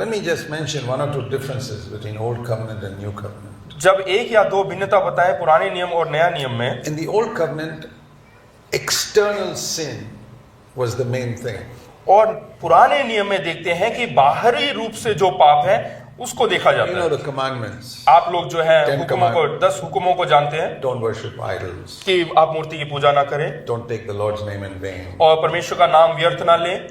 Let me just mention one or two differences between Old Covenant and New Covenant. जब एक या दो भिन्नता बताएं पुराने नियम और नया नियम में, In the Old Covenant, external sin was the main thing. और पुराने नियम में देखते हैं कि बाहरी रूप से जो पाप है उसको देखा You जाता know है। the commandments. आप लोग जो है 10 हुक्मों को 10 हुक्मों को जानते हैं Don't worship idols. कि आप मूर्ति की पूजा ना करें Don't take the Lord's name in vain. और परमेश्वर का नाम व्यर्थ ना लें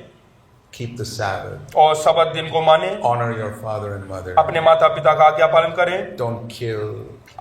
Keep the Sabbath. और सबत दिन को माने, Honor your father and mother. अपने माता पिता का आज्ञा पालन करें, Don't kill.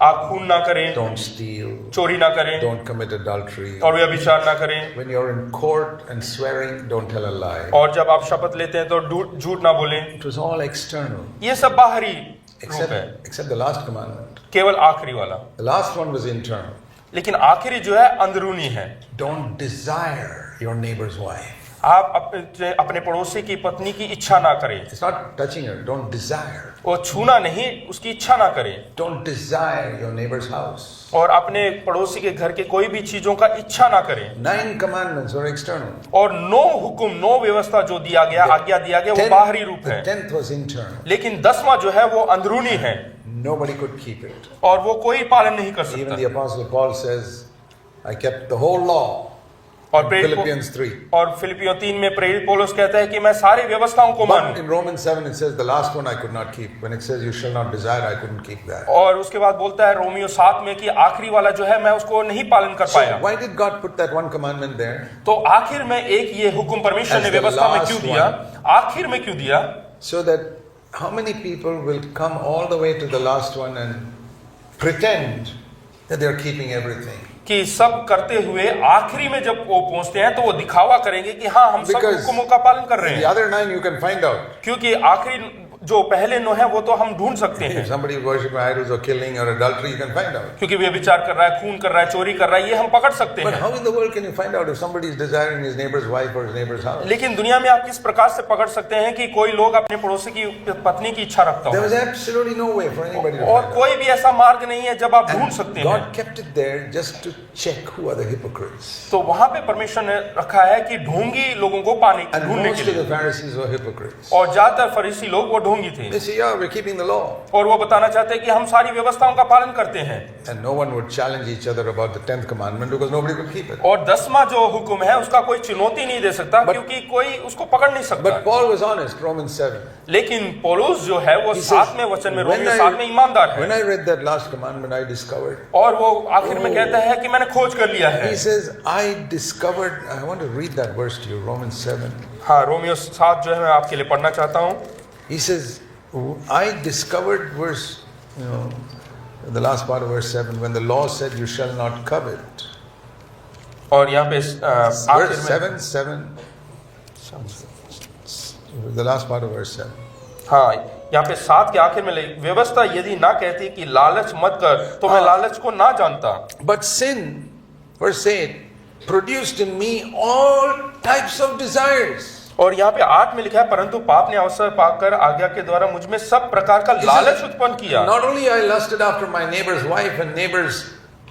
आप खून ना करें, Don't steal. चोरी ना करें Don't commit adultery. और व्यभिचार ना करें, When you're in court and swearing, don't tell a lie. और जब आप शपथ लेते हैं तो झूठ ना बोलें। It was all external, ये सब बाहरी रूप है, except the last commandment. केवल आखिरी वाला। The last one was internal. लेकिन आखिरी जो है अंदरूनी है। Don't desire your neighbor's wife. आप अपने पड़ोसी की पत्नी की इच्छा ना करें, It's not touching her. Don't desire. वो छूना नहीं, उसकी इच्छा ना करें, Don't desire your neighbor's house. और अपने पड़ोसी के घर के कोई भी चीजों का इच्छा ना करें। 9 commandments were external. और 9 हुक्म 9 व्यवस्था जो दिया गया, आज्ञा दिया गया, वो बाहरी रूप The है, 10th was internal. लेकिन 10वां जो है वो अंदरूनी है Nobody could keep it. और वो कोई पालन नहीं कर Even सकता। the Apostle Paul says, I kept the whole law. और In प्रेरित Philippians 3. और फिलिपियों 3 में प्रेरित पौलुस कहता है कि मैं सारी व्यवस्थाओं को But मानूं। in Romans 7 it says the last one I could not keep. When it says you shall not desire, I couldn't keep that. और उसके बाद बोलता है रोमियो 7 में कि आखिरी वाला जो है मैं उसको नहीं पालन कर So पाया। why did God put that one commandment there? तो आखिर में एक ये हुक्म परमेश्वर ने As the व्यवस्था में last क्यों दिया, आखिर में क्यों दिया? So that how many people will come all the way to the last one and pretend that they are keeping everything? कि सब करते हुए आखिरी में जब वो पहुंचते हैं तो वो दिखावा करेंगे कि हाँ हम सब Because हुक्मों का पालन कर रहे The हैं, other 9 you can find out. क्योंकि आखिरी जो पहले 9 है वो तो हम ढूंढ सकते हैं, If somebody worshiping idols or killing or adultery, you can find out. क्योंकि वे विचार कर रहा है, खून कर रहा है, चोरी कर रहा है, ये हम पकड़ सकते But हैं। how in the world can you find out if somebody is desiring his neighbor's wife or his neighbor's house? लेकिन दुनिया में आप किस प्रकार से पकड़ सकते हैं कि कोई लोग अपने पड़ोसी की पत्नी की इच्छा रखता There हो, was absolutely no way for anybody to और find out. कोई भी ऐसा मार्ग नहीं है जब आप ढूंढ सकते हैं। God kept it there just to check who are the hypocrites. तो वहां पे परमेश्वर ने रखा है कि ढोंगी लोगों को पाने And ढूंढने most के of the लिए, Pharisees were hypocrites. और ज्यादातर फरीसी लोग वो ढोंगी थे, They say, yeah, we're keeping the law. और वो बताना चाहते हैं कि हम सारी व्यवस्थाओं का पालन करते हैं। And no one would challenge each other about the 10th commandment because nobody could keep it. और 10वां जो हुक्म है उसका कोई चुनौती नहीं दे सकता, क्योंकि कोई उसको पकड़ नहीं सकता। But Paul was honest, Romans 7. लेकिन पौलुस जो है वो He says, 7वें वचन में, when रोमियो 7 में ईमानदार when है, I read that last commandment, I discovered. और वो आखिर में कहता है कि मैंने खोज कर लिया है। He says, I discovered, I want to read that verse to you, Romans 7. हाँ, रोमियो 7 जो है मैं आपके लिए पढ़ना चाहता हूँ। He says, I discovered verse, the last part of verse 7, when the law said you shall not covet. और यहाँ पे आखिर Verse में 7, the last part of verse 7. हाँ, यहाँ पे 7 के आखिर में व्यवस्था यदि ना कहती कि लालच मत कर तो मैं लालच को ना जानता। But sin, verse 8, produced in me all types of desires. और यहाँ पे 8 में लिखा है परंतु पाप ने अवसर पाकर आज्ञा के द्वारा मुझ में सब प्रकार का लालच उत्पन्न किया। Not only I lusted after my neighbor's wife and neighbor's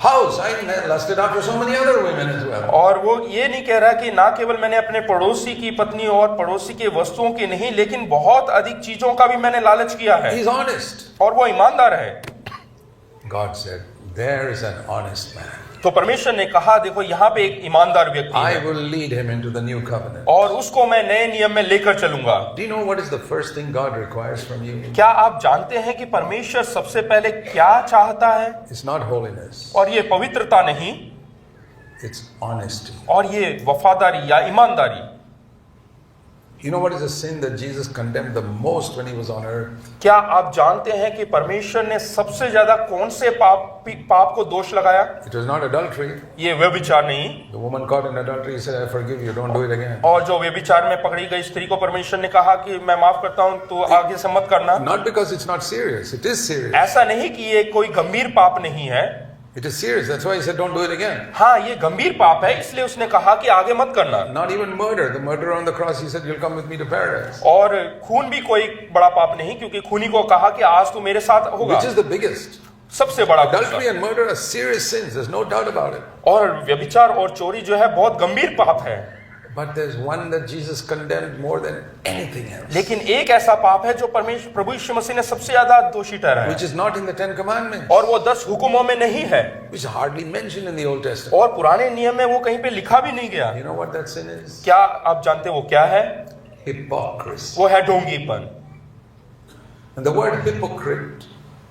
house, I lusted after so many other women as well. और वो ये नहीं कह रहा कि ना केवल मैंने अपने पड़ोसी की पत्नी और पड़ोसी के वस्तुओं की नहीं, लेकिन बहुत अधिक चीजों का भी मैंने लालच किया है। He's honest. और वो ईमानदार है। God said, there is an honest man. तो परमेश्वर ने कहा देखो यहाँ पे एक ईमानदार व्यक्ति I है will lead him into the new covenant. और उसको मैं नए नियम में लेकर चलूंगा। Do you know what is the first thing God requires from you? क्या आप जानते हैं कि परमेश्वर सबसे पहले क्या चाहता है? It's not holiness. और ये पवित्रता नहीं, It's honesty. और ये वफादारी या ईमानदारी। You know what is the sin that Jesus condemned the most when he was on earth? क्या आप जानते हैं कि परमेश्वर ने सबसे ज्यादा कौन से पाप को दोष लगाया? It was not adultery. ये व्यभिचार नहीं। The woman caught in adultery, he said, I forgive you, don't do it again. और जो व्यभिचार में पकड़ी गई स्त्री को परमेश्वर ने कहा कि मैं माफ करता हूं, तो आगे से मत करना। Not because it's not serious. It is serious. ऐसा नहीं कि ये कोई गंभीर पाप नहीं है। It is serious. That's why he said, don't do it again. हाँ, ये गंभीर पाप है, इसलिए उसने कहा कि आगे मत करना। Not even murder. The murderer on the cross, he said, you'll come with me to paradise. और खून भी कोई बड़ा पाप नहीं, क्योंकि खूनी को कहा कि आज तू मेरे साथ होगा। Which is the biggest? सबसे बड़ा Adultery and murder are serious sins. There's no doubt about it. और व्यभिचार और चोरी जो है बहुत गंभीर पाप है। But there's one that Jesus condemned more than anything else, लेकिन एक ऐसा पाप है जो परमेश्वर प्रभु यीशु मसीह ने सबसे ज्यादा दोषी ठहराया which is not in the 10 Commandments, और वो 10 हुक्मों में नहीं है which is hardly mentioned in the Old Testament. और पुराने नियम में वो कहीं पे लिखा भी नहीं गया। You know what that sin is? क्या आप जानते वो क्या है? Hypocrisy. वो है ढोंगीपन। And the word hypocrite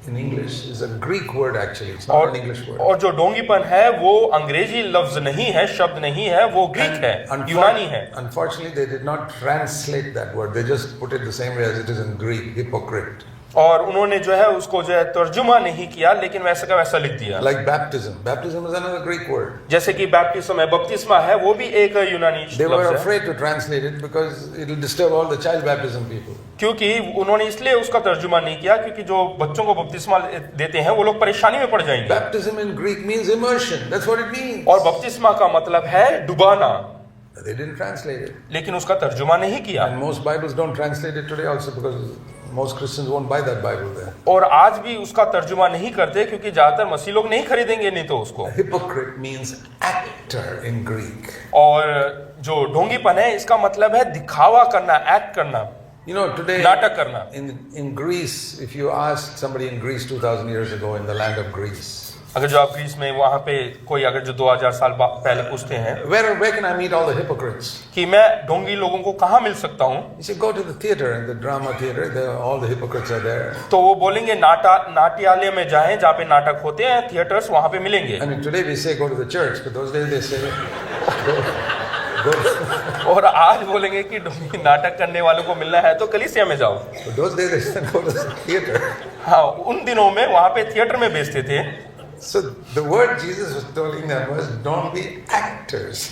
in English is a Greek word actually. It's not an English word. और जो ढोंगीपन है वो अंग्रेजी लफ्ज नहीं है, शब्द नहीं है, वो ग्रीक है, यूनानी है। Unfortunately, they did not translate that word. They just put it the same way as it is in Greek, hypocrite. और उन्होंने जो है उसको जो है तर्जुमा नहीं किया, लेकिन वैसा का वैसा लिख दिया। Like baptism. Baptism is another Greek word. जैसे कि बैप्टिज्म है, बपतिस्मा है, वो भी एक यूनानी They were लफ्ज है। afraid to translate it because it will disturb all the child baptism people. क्योंकि उन्होंने इसलिए उसका तर्जुमा नहीं किया क्योंकि जो बच्चों को बपतिस्मा देते हैं वो लोग परेशानी में पड़ जाएंगे। Baptism in Greek means immersion. That's what it means. और बपतिस्मा का मतलब है डुबाना, They didn't translate it. लेकिन उसका तर्जुमा नहीं किया। And most Bibles don't translate it today also because most Christians won't buy that Bible there. और आज भी उसका तर्जुमा नहीं करते क्योंकि ज्यादातर मसीह लोग नहीं खरीदेंगे नहीं तो उसको। Hypocrite means actor in Greek. और जो ढोंगीपन है इसका मतलब है दिखावा करना, एक्ट करना, You know, today नाटक करना। in Greece, if you ask somebody in Greece 2000 years ago in the land of Greece, अगर जो आप ग्रीस में वहां पे कोई अगर जो 2000 साल पहले पूछते हैं where can I meet all the hypocrites? कि मैं ढोंगी लोगों को कहाँ मिल सकता हूँ, You say, go to the theater, and the drama theater, all the hypocrites are there. तो वो बोलेंगे नाट्यालय में जाएं जहाँ पे नाटक होते हैं, थिएटर्स वहां पे मिलेंगे। I mean, today we say go to the church, but those days they say go. और आज बोलेंगे कि ढोंगी नाटक करने वालों को मिलना है तो कलीसिया में जाओ। But those days they said go to the theater. हाँ, उन दिनों में वहां पे थिएटर में बेचते थे। So the word Jesus was telling them was, don't be actors.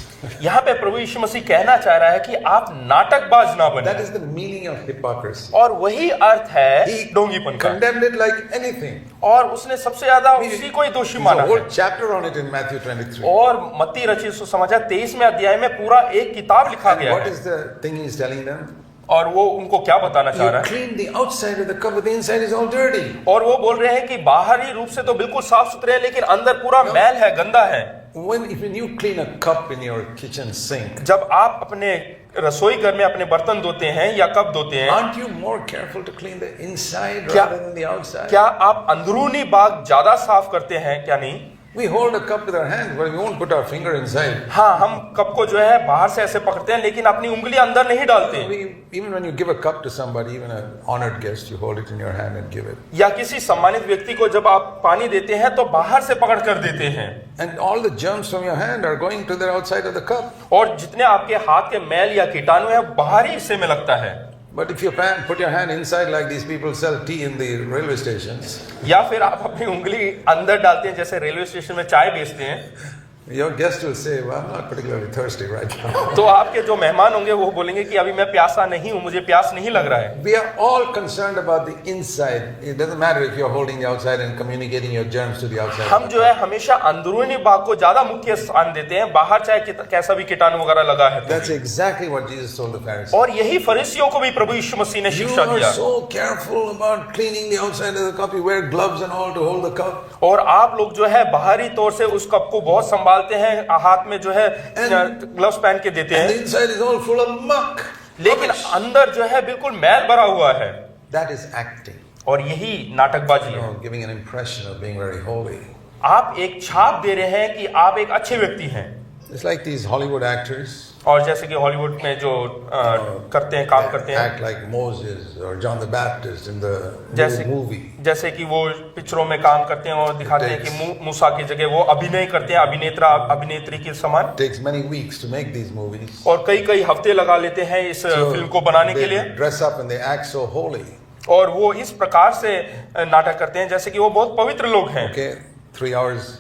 यहाँ पे प्रभु यीशु मसीह कहना चाह रहा है कि आप नाटकबाज ना बने। That is the meaning of hypocrisy. और वही अर्थ है He ढोंगीपन का। condemned it like anything. और उसने सबसे ज्यादा उसी को ही दोषी There's माना a है। whole chapter on it in Matthew 23. और मत्ती रचित सुसमाचार 23वें अध्याय में पूरा एक किताब लिखा And गया what है। is the thing he's telling them? और वो उनको क्या बताना चाह You रहा है? clean the outside of the cup, but the inside is all dirty. और वो बोल रहे हैं कि बाहरी रूप से तो बिल्कुल साफ सुथरे हैं लेकिन अंदर पूरा मैल है, गंदा है। When you clean a cup in your kitchen sink, जब आप अपने रसोई घर में अपने बर्तन धोते हैं या कप धोते हैं, aren't you more careful to clean the inside क्या- rather than the outside? क्या आप अंदरूनी भाग ज्यादा साफ करते हैं क्या नहीं? We hold a cup with our hands, but we won't put our finger inside. हाँ, हम कप को जो है बाहर से ऐसे पकड़ते हैं लेकिन अपनी उंगली अंदर नहीं डालते। Even when you give a cup to somebody, even an honored guest, you hold it in your hand and give it. या किसी सम्मानित व्यक्ति को जब आप पानी देते हैं तो बाहर से पकड़ कर देते हैं। And all the germs from your hand are going to the outside of the cup. और जितने आपके हाथ के मैल या कीटाणु है बाहरी हिस्से में लगता है। But if you put your hand inside like these people sell tea in the railway stations, या फिर आप अपनी उंगली अंदर डालते हैं जैसे रेलवे स्टेशन में चाय बेचते हैं, your guest will say, well, I'm not particularly thirsty right now. तो आपके जो मेहमान होंगे वो बोलेंगे कि अभी मैं प्यासा नहीं हूँ, मुझे प्यास नहीं लग रहा है। We are all concerned about the inside. It doesn't matter if you're holding the outside and communicating your germs to the outside. हम जो है हमेशा अंदरूनी भाग को ज्यादा मुख्य स्थान देते हैं, बाहर चाहे कैसा भी कीटाणु वगैरह लगा है तो That's भी। exactly what Jesus told the Pharisees. और यही फरीसियों को भी प्रभु यीशु मसीह ने You शिक्षा are दिया। so careful about cleaning the outside of the cup. You wear gloves and all to hold the cup. और आप लोग जो है बाहरी तौर से उस कप को बहुत संभालते हैं, हाथ में जो है ग्लव्स पहन के देते And the हैं, inside is all full of muck. लेकिन अंदर जो है बिल्कुल मैल भरा हुआ है। That is acting. और यही नाटकबाजी You है। know, giving an impression of being very holy. आप एक छाप दे रहे हैं कि आप एक अच्छे व्यक्ति हैं। It's like these Hollywood actors और जैसे कि हॉलीवुड में जो करते हैं, काम करते हैं, act like Moses or John the Baptist in the जैसे movie. जैसे कि वो पिक्चरों में काम करते हैं और दिखाते हैं कि मूसा की जगह वो अभिनय करते हैं, अभिनेता अभिनेत्री के समान। It takes many weeks to make these movies. और कई हफ्ते लगा लेते हैं इस फिल्म को बनाने के they लिए। dress up and they act so holy. और वो इस प्रकार से नाटक करते हैं जैसे कि वो बहुत पवित्र लोग हैं। Okay, 3 hours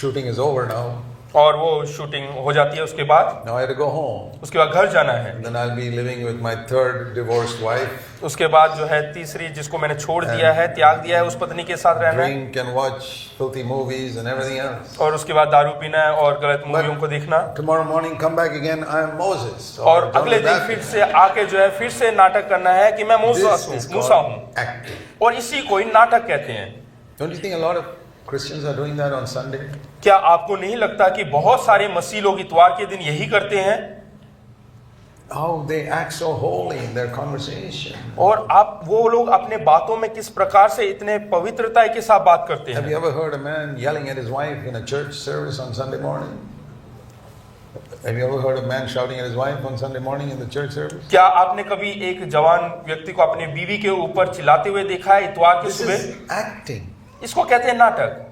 shooting is over now. और वो शूटिंग हो जाती है, उसके बाद Now I have to go home. उसके बाद घर जाना है। And then I'll be living with my third divorced wife. उसके बाद जो है तीसरी जिसको मैंने छोड़ दिया है, त्याग दिया है, उस पत्नी के साथ रहना है। Drink and watch filthy movies and everything else. और उसके बाद दारू पीना है और गलत मूवियों को देखना। Tomorrow morning come back again, I am Moses. और John अगले the दिन Baptist. फिर से आके जो है फिर से नाटक करना है कि मैं This मूसा is हूँ। called acting. और इसी को ही नाटक कहते हैं। Don't you think a lot of Christians are doing that on Sunday? क्या आपको नहीं लगता कि बहुत सारे मसीह लोग इतवार के दिन यही करते हैं? how they act so holy in their conversation. और आप वो लोग अपने बातों में किस प्रकार से इतने पवित्रता के साथ बात करते Have हैं। you ever heard a man yelling at his wife in a church service on Sunday morning? Have you ever heard a man shouting at his wife on Sunday morning in the church service? क्या आपने कभी एक जवान व्यक्ति को अपनी बीवी के ऊपर चिल्लाते हुए देखा है इतवार की This सुबह? is acting. इसको कहते हैं नाटक।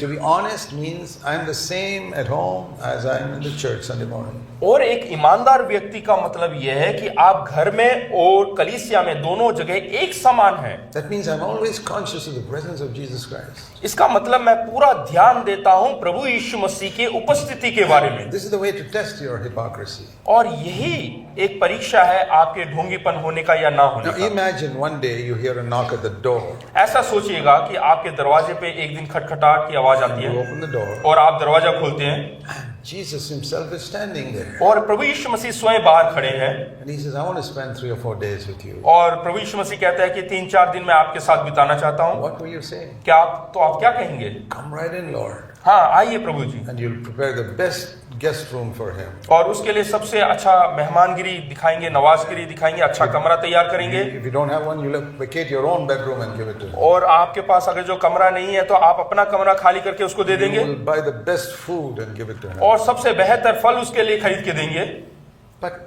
To be honest means I'm the same at home as I am in the church Sunday morning. और एक ईमानदार व्यक्ति का मतलब यह है कि आप घर में और कलीसिया में दोनों जगह एक समान हैं। That means I'm always conscious of the presence of Jesus Christ. इसका मतलब मैं पूरा ध्यान देता हूं प्रभु यीशु मसीह के उपस्थिति के बारे में। This is the way to test your hypocrisy. और यही एक परीक्षा है आपके ढोंगीपन होने का या ना होने Now का। imagine one day you hear a knock at the door. ऐसा सोचिएगा कि आपके दरवाजे पे एक दिन खटखटाहट की आवाज आती You है open the door और आप दरवाजा खोलते हैं and Jesus himself is standing there. और प्रभु यीशु मसीह स्वयं बाहर खड़े हैं And he says, I want to spend 3 or 4 days with you. और प्रभु यीशु मसीह कहता है कि 3-4 दिन मैं आपके साथ बिताना चाहता हूं। What will you say? क्या आप क्या कहेंगे? Come right in, Lord. हाँ, आइए प्रभु जी। And you'll prepare the best guest room for him. और उसके लिए सबसे अच्छा मेहमानगिरी दिखाएंगे, नवाजगिरी दिखाएंगे, अच्छा कमरा तैयार करेंगे। If you don't have one, you'll vacate your own bedroom and give it to him. और आपके पास अगर जो कमरा नहीं है तो आप अपना कमरा खाली करके उसको दे You देंगे will buy the best food and give it to him. और सबसे बेहतर फल उसके लिए खरीद के देंगे। But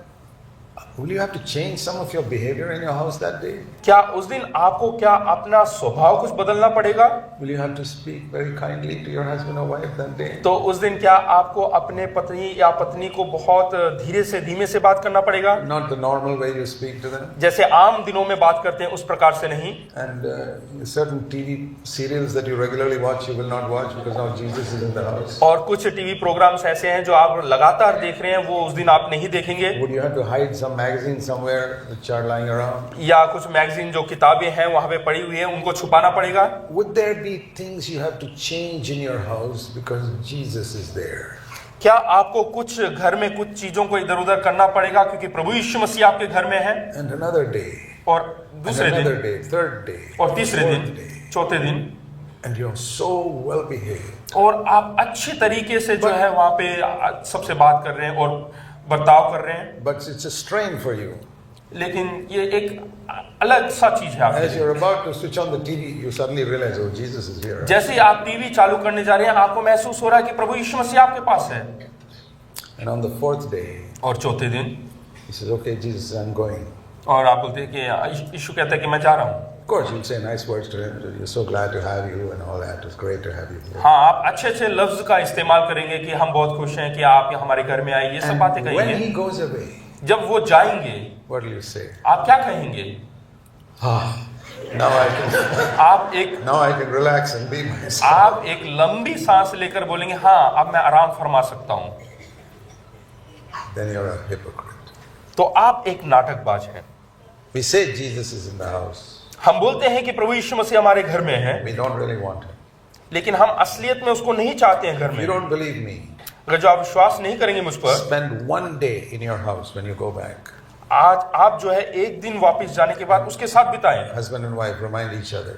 will you have to change some of your behavior in your house that day? क्या उस दिन आपको क्या अपना स्वभाव कुछ बदलना पड़ेगा? Will you have to speak very kindly to your husband or wife that day? तो उस दिन क्या आपको अपने पत्नी या पत्नी को बहुत धीरे से धीमे से बात करना पड़ेगा? Not the normal way you speak to them. जैसे आम दिनों में बात करते हैं उस प्रकार से नहीं। And certain TV serials that you regularly watch, you will not watch because now Jesus is in the house. और कुछ टीवी प्रोग्राम्स ऐसे हैं जो आप लगातार देख रहे हैं, वो उस दिन आप नहीं देखेंगे। Would you have to hide some magazines somewhere which are lying around? या कुछ मैगजीन जो किताबें हैं वहां पे पड़ी हुई हैं उनको छुपाना पड़ेगा? Would there be things you have to change in your house because Jesus is there? क्या आपको कुछ घर में कुछ चीजों को इधर उधर करना पड़ेगा क्योंकि प्रभु यीशु मसीह आपके घर में है? And another day, और and दूसरे another दिन day, third day, और तीसरे fourth दिन, day, चौथे दिन, and you're so well behaved. और आप अच्छी तरीके से जो है वहां पे सबसे बात कर रहे हैं और बर्ताव कर रहे हैं, But it's a strain for you. लेकिन ये एक अलग सा चीज है आपके As लिए। you're about to switch on the TV, you suddenly realize, oh, Jesus is here. जैसे ही आप टीवी चालू करने जा रहे हैं आपको महसूस हो रहा है कि प्रभु यीशु मसीह आपके पास है। And on the fourth day, और चौथे दिन he says, okay, Jesus, I'm going. और आप बोलते हैं कि यीशु कहता है कि मैं जा रहा हूँ। Of course, you'll say nice words to him. We're so glad to have you and all that. It's great to have you here. हाँ, आप अच्छे अच्छे लफ्ज का इस्तेमाल करेंगे कि हम बहुत खुश हैं कि आप हमारे घर में आए, ये सब बातें And when कहेंगे। he goes away, जब वो जाएंगे what will you say? आप क्या कहेंगे? Ah, now I can relax and be myself. आप एक लंबी सांस लेकर बोलेंगे हाँ अब मैं आराम फरमा सकता हूँ। Then you're a hypocrite. तो आप एक नाटकबाज हैं। We say Jesus is in the house. हम बोलते हैं कि प्रभु यीशु मसीह हमारे घर में है, We don't really want him. लेकिन हम असलियत में उसको नहीं चाहते हैं घर If में। you don't believe me, अगर जो आप विश्वास नहीं करेंगे मुझ पर, spend one day in your house when you go back. आज आप जो है एक दिन वापस जाने के बाद उसके साथ बिताएं Husband and wife remind each other.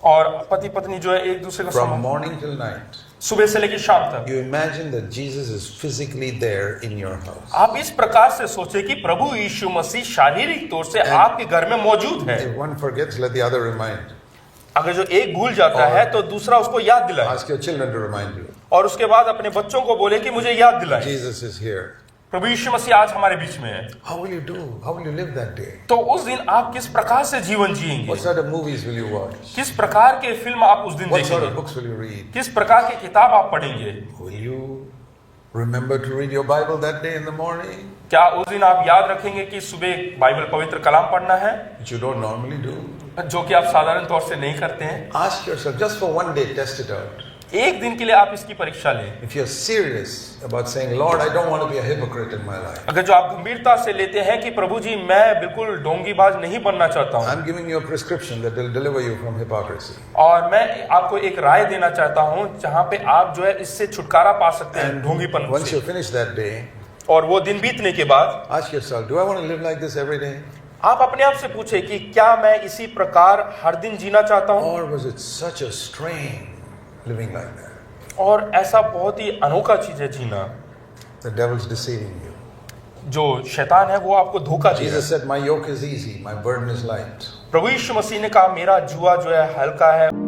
और पति पत्नी जो है एक दूसरे को From morning till night, सुबह से लेकर शाम तक you imagine that Jesus is physically there in your house. आप इस प्रकार से सोचे कि प्रभु यीशु मसीह शारीरिक तौर से आपके घर में मौजूद है। If one forgets, let the other remind. अगर जो एक भूल जाता है तो दूसरा उसको याद दिलाए Ask your children to remind you. और उसके बाद अपने बच्चों को बोले कि मुझे याद दिलाए Jesus is here. प्रभु यीशु मसीह आज हमारे बीच में है। How will you do? How will you live that day? तो उस दिन आप किस प्रकार से जीवन जिएंगे? What sort of movies will you watch? किस प्रकार के फिल्म आप उस दिन What sort देखेंगे? of books will you read? किस प्रकार की किताब आप पढ़ेंगे? Will you remember to read your Bible that day in the morning? क्या उस दिन आप याद रखेंगे कि सुबह बाइबल पवित्र कलाम पढ़ना है, Which you don't normally do. जो कि आप साधारण तौर से नहीं करते हैं? Ask yourself, just for one day, test it out. एक दिन के लिए आप इसकी परीक्षा लें। If you're serious about saying, Lord, I don't want to be a hypocrite in my life. अगर जो आप गंभीरता से लेते हैं कि प्रभु जी मैं बिल्कुल ढोंगीबाज नहीं बनना चाहता हूँ I'm giving you a prescription that will deliver you from hypocrisy. और मैं आपको एक राय देना चाहता हूँ जहाँ पे आप जो है इससे छुटकारा पा सकते हैं ढोंगीपन Once से। you finish that day, और वो दिन बीतने के बाद ask yourself, do I want to live like this every day? आप अपने आप से पूछे कि क्या मैं इसी प्रकार हर दिन जीना चाहता हूँ, Or was it such a strain living like that? और ऐसा बहुत ही अनोखा चीज है जीना। The devil's deceiving you. जो शैतान है वो आपको धोखा देगा। Jesus said, my yoke is easy, my burden is light. प्रभु यीशु मसीह ने कहा मेरा जुआ जो है हल्का है।